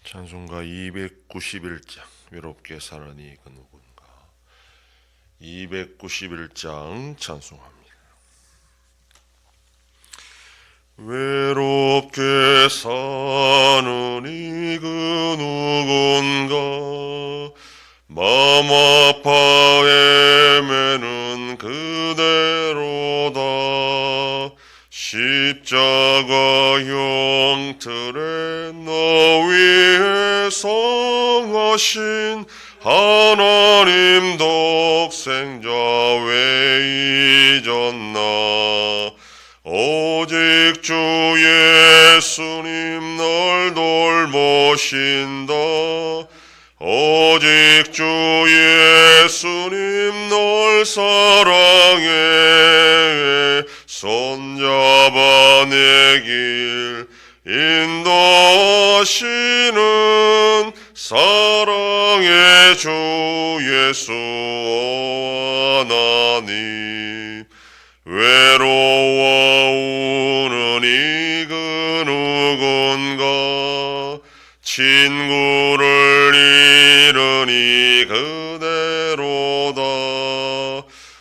찬송가 291장 외롭게 사느니 그 누군가. 291장 찬송합니다. 외롭게 사느니 그 누군가. 마음 아파 헤매는 그대로다. 십자가 형틀에 너 위에 성하신 하나님 독생자 왜 잊었나. 오직 주 예수님 널 돌보신다. 오직 주 예수님 널 사랑해. 손잡아 내 길 인도하시는 사랑의 주 예수 하나님. 외로워우는 그 누군가. 친구를 잃으니 그대로다.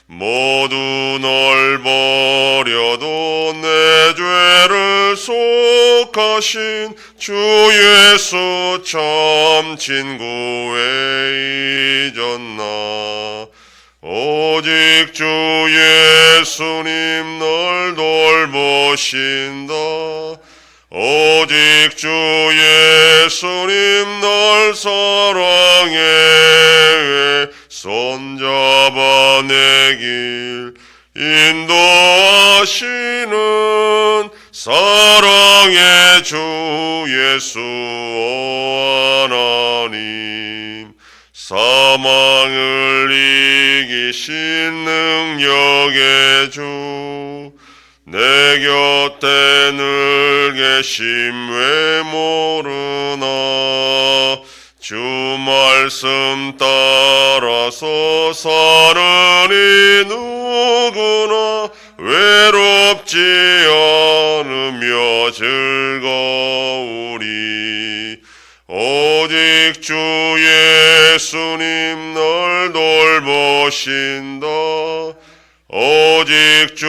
모두 널 버려도 내 죄를 속하신 주 예수 참 친구 왜 잊었나. 오직 주 예수님 널 돌보신다. 오직 주 예수님 널 사랑해. 손잡아 내 길 인도하시는 사랑의 주 예수 하나님. 사망을 이기신 능력의 주 내 곁에 늘 계심 왜 모르나. 주 말씀 따라서 사느니 누구나 외롭지 않으며 즐거우리. 오직 주 예수님 널 돌보신다. 오직 주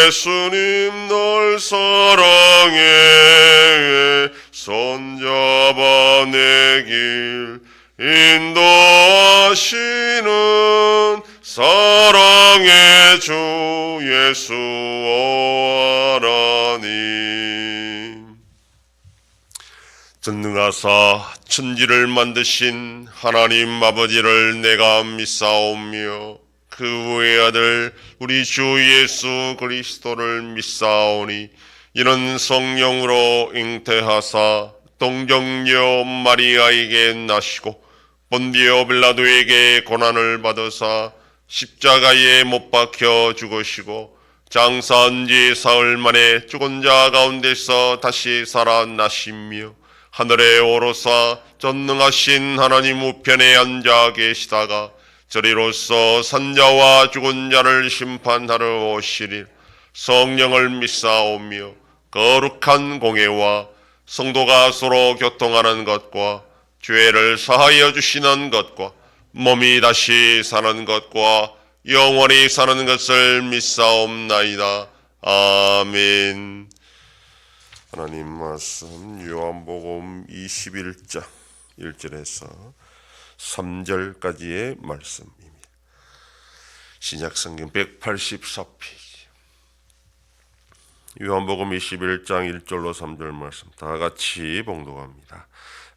예수님 널 사랑해. 손잡아 내 길 인도하시는 사랑의 주 예수 하나님. 전능하사 천지를 만드신 하나님 아버지를 내가 믿사오며 그 외아들 우리 주 예수 그리스도를 믿사오니 이는 성령으로 잉태하사 동정녀 마리아에게 나시고 본디오 빌라도에게 고난을 받으사 십자가에 못 박혀 죽으시고 장사한 지 사흘 만에 죽은 자 가운데서 다시 살아나시며 하늘에 오르사 전능하신 하나님 우편에 앉아 계시다가 저리로서 산자와 죽은 자를 심판하러 오시리. 성령을 믿사오며 거룩한 공예와 성도가 서로 교통하는 것과 죄를 사하여 주시는 것과 몸이 다시 사는 것과 영원히 사는 것을 믿사옵나이다. 아멘. 하나님 말씀 요한복음 21장 1절에서 3절까지의 말씀입니다. 신약성경 184페이지. 요한복음 21장 1절로 3절 말씀 다 같이 봉독합니다.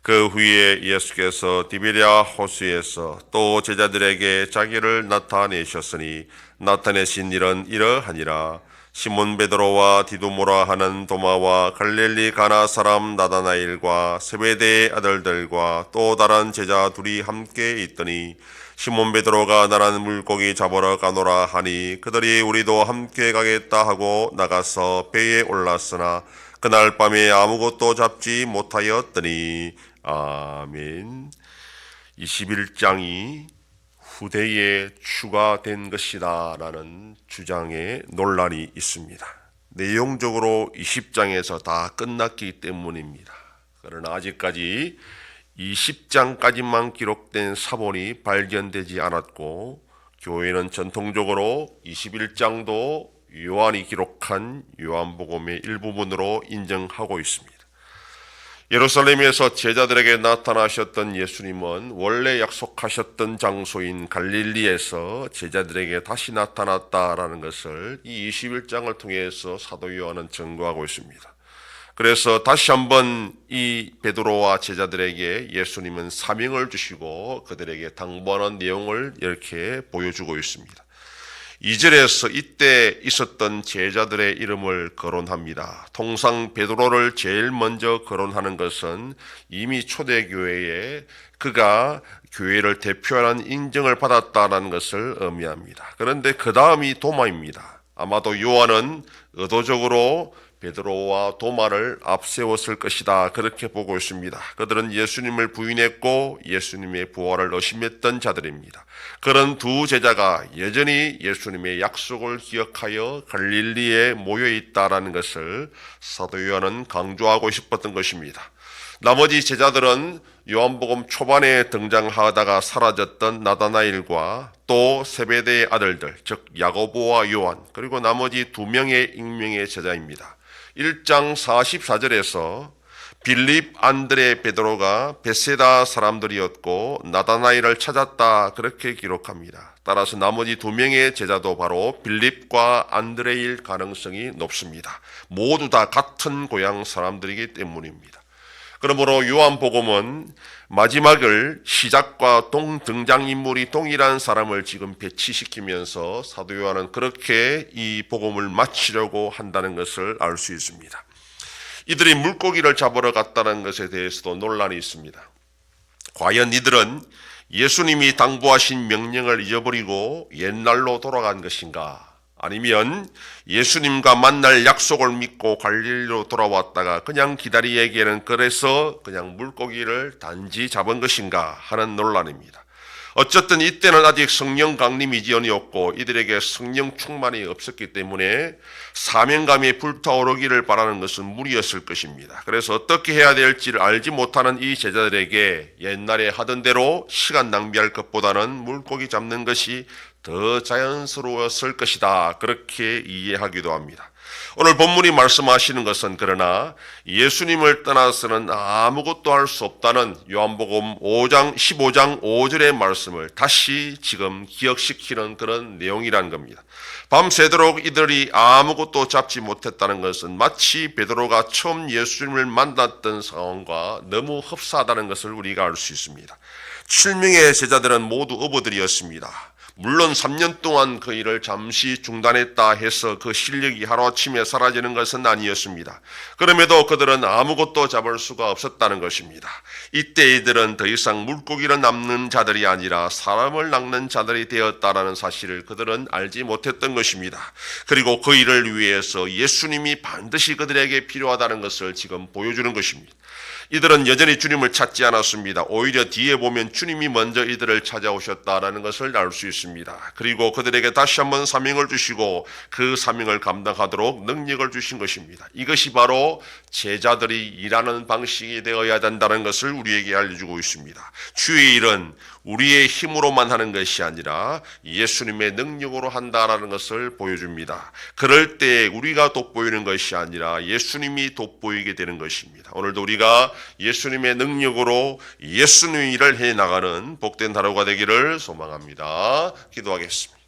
그 후에 예수께서 디베랴 호수에서 또 제자들에게 자기를 나타내셨으니 나타내신 일은 이러하니라. 시몬 베드로와 디두모라 하는 도마와 갈릴리 가나 사람 나다나엘과 세베대의 아들들과 또 다른 제자 둘이 함께 있더니 시몬 베드로가 나는 물고기 잡으러 가노라 하니 그들이 우리도 함께 가겠다 하고 나가서 배에 올랐으나 그날 밤에 아무것도 잡지 못하였더니. 아멘. 21장이 후대에 추가된 것이다 라는 주장에 논란이 있습니다. 내용적으로 20장에서 다 끝났기 때문입니다. 그러나 아직까지 20장까지만 기록된 사본이 발견되지 않았고 교회는 전통적으로 21장도 요한이 기록한 요한복음의 일부분으로 인정하고 있습니다. 예루살렘에서 제자들에게 나타나셨던 예수님은 원래 약속하셨던 장소인 갈릴리에서 제자들에게 다시 나타났다라는 것을 이 21장을 통해서 사도 요한은 증거하고 있습니다. 그래서 다시 한번 이 베드로와 제자들에게 예수님은 사명을 주시고 그들에게 당부하는 내용을 이렇게 보여주고 있습니다. 2절에서 이때 있었던 제자들의 이름을 거론합니다. 통상 베드로를 제일 먼저 거론하는 것은 이미 초대교회에 그가 교회를 대표하는 인정을 받았다는 것을 의미합니다. 그런데 그 다음이 도마입니다. 아마도 요한은 의도적으로 베드로와 도마를 앞세웠을 것이다, 그렇게 보고 있습니다. 그들은 예수님을 부인했고 예수님의 부활을 의심했던 자들입니다. 그런 두 제자가 여전히 예수님의 약속을 기억하여 갈릴리에 모여 있다라는 것을 사도 요한은 강조하고 싶었던 것입니다. 나머지 제자들은 요한복음 초반에 등장하다가 사라졌던 나다나엘과 또 세베대의 아들들, 즉 야고보와 요한, 그리고 나머지 2명의 익명의 제자입니다. 1장 44절에서 빌립, 안드레, 베드로가 베세다 사람들이었고 나다나엘을 찾았다, 그렇게 기록합니다. 따라서 나머지 2명의 제자도 바로 빌립과 안드레일 가능성이 높습니다. 모두 다 같은 고향 사람들이기 때문입니다. 그러므로 요한복음은 마지막을 시작과 등장인물이 동일한 사람을 지금 배치시키면서 사도 요한은 그렇게 이 복음을 마치려고 한다는 것을 알 수 있습니다. 이들이 물고기를 잡으러 갔다는 것에 대해서도 논란이 있습니다. 과연 이들은 예수님이 당부하신 명령을 잊어버리고 옛날로 돌아간 것인가? 아니면 예수님과 만날 약속을 믿고 갈릴리로 돌아왔다가 그냥 기다리에게는 그래서 그냥 물고기를 단지 잡은 것인가 하는 논란입니다. 어쨌든 이때는 아직 성령 강림이 지연이었고 이들에게 성령 충만이 없었기 때문에 사명감이 불타오르기를 바라는 것은 무리였을 것입니다. 그래서 어떻게 해야 될지를 알지 못하는 이 제자들에게 옛날에 하던 대로 시간 낭비할 것보다는 물고기 잡는 것이 더 자연스러웠을 것이다, 그렇게 이해하기도 합니다. 오늘 본문이 말씀하시는 것은 그러나 예수님을 떠나서는 아무것도 할 수 없다는 요한복음 15장 5절의 말씀을 다시 지금 기억시키는 그런 내용이라는 겁니다. 밤새도록 이들이 아무것도 잡지 못했다는 것은 마치 베드로가 처음 예수님을 만났던 상황과 너무 흡사하다는 것을 우리가 알 수 있습니다. 7명의 제자들은 모두 어부들이었습니다. 물론 3년 동안 그 일을 잠시 중단했다 해서 그 실력이 하루아침에 사라지는 것은 아니었습니다. 그럼에도 그들은 아무것도 잡을 수가 없었다는 것입니다. 이때 이들은 더 이상 물고기를 낚는 자들이 아니라 사람을 낚는 자들이 되었다라는 사실을 그들은 알지 못했던 것입니다. 그리고 그 일을 위해서 예수님이 반드시 그들에게 필요하다는 것을 지금 보여주는 것입니다. 이들은 여전히 주님을 찾지 않았습니다. 오히려 뒤에 보면 주님이 먼저 이들을 찾아오셨다라는 것을 알 수 있습니다. 그리고 그들에게 다시 한번 사명을 주시고 그 사명을 감당하도록 능력을 주신 것입니다. 이것이 바로 제자들이 일하는 방식이 되어야 된다는 것을 우리에게 알려주고 있습니다. 주의 일은 우리의 힘으로만 하는 것이 아니라 예수님의 능력으로 한다라는 것을 보여줍니다. 그럴 때 우리가 돋보이는 것이 아니라 예수님이 돋보이게 되는 것입니다. 오늘도 우리가 예수님의 능력으로 예수님의 일을 해나가는 복된 하루가 되기를 소망합니다. 기도하겠습니다.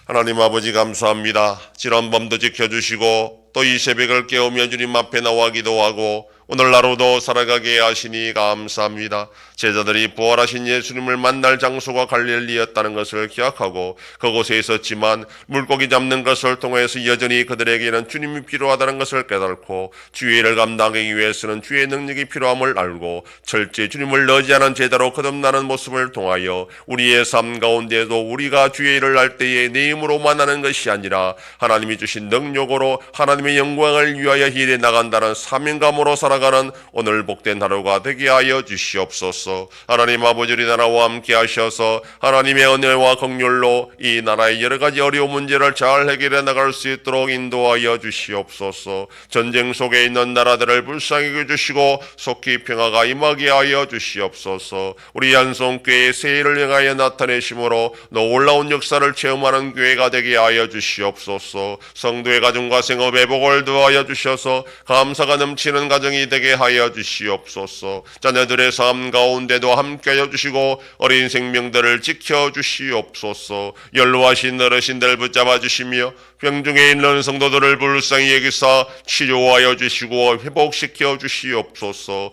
하나님 아버지 감사합니다. 지난밤도 지켜주시고 또 이 새벽을 깨우며 주님 앞에 나와 기도하고 오늘 하루도 살아가게 하시니 감사합니다. 제자들이 부활하신 예수님을 만날 장소가 갈릴리였다는 것을 기억하고 그곳에 있었지만 물고기 잡는 것을 통해서 여전히 그들에게는 주님이 필요하다는 것을 깨닫고 주의 일을 감당하기 위해서는 주의 능력이 필요함을 알고 철저히 주님을 의지하는 제자로 거듭나는 모습을 통하여 우리의 삶 가운데에도 우리가 주의 일을 할 때에 내 힘으로만 하는 것이 아니라 하나님이 주신 능력으로 하나님의 영광을 위하여 일해 나간다는 사명감으로 살아가 나가는 오늘 복된 하루가 되게 하여 주시옵소서. 하나님 아버지, 우리 나라와 함께 하셔서 하나님의 은혜와 긍휼로 이 나라의 여러 가지 어려운 문제를 잘 해결해 나갈 수 있도록 인도하여 주시옵소서. 전쟁 속에 있는 나라들을 불쌍히 여겨주시고 속히 평화가 임하게 하여 주시옵소서. 우리 yan성교회의 새해를 향하여 나타내심으로 놀라운 역사를 체험하는 교회가 되게 하여 주시옵소서. 성도의 가정과 생업에 복을 더하여 주셔서 감사가 넘치는 가정이 되게 하여 주시옵소서. 자녀들의 삶 가운데도 함께하여 주시고 어린 생명들을 지켜주시옵소서. 연로하신 어르신들 붙잡아 주시며 병중에 있는 성도들을 불쌍히 여기사 치료하여 주시고 회복시켜 주시옵소서.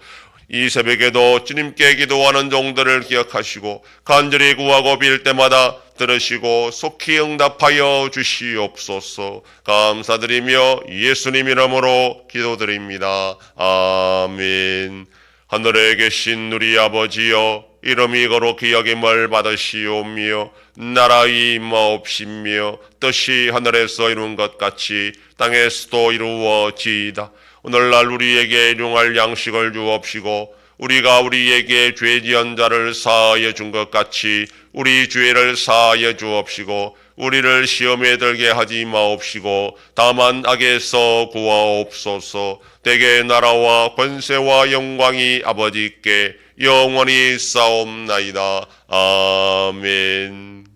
이 새벽에도 주님께 기도하는 종들을 기억하시고 간절히 구하고 빌 때마다 들으시고 속히 응답하여 주시옵소서. 감사드리며 예수님 이름으로 기도드립니다. 아멘. 하늘에 계신 우리 아버지여, 이름이 거룩히 여김을 받으시오며 나라의 임하옵시며 뜻이 하늘에서 이룬 것 같이 땅에서도 이루어지이다. 오늘날 우리에게 일용할 양식을 주옵시고 우리가 우리에게 죄 지은 자를 사하여 준 것 같이 우리 죄를 사하여 주옵시고 우리를 시험에 들게 하지 마옵시고 다만 악에서 구하옵소서. 대개 나라와 권세와 영광이 아버지께 영원히 싸움나이다. 아멘.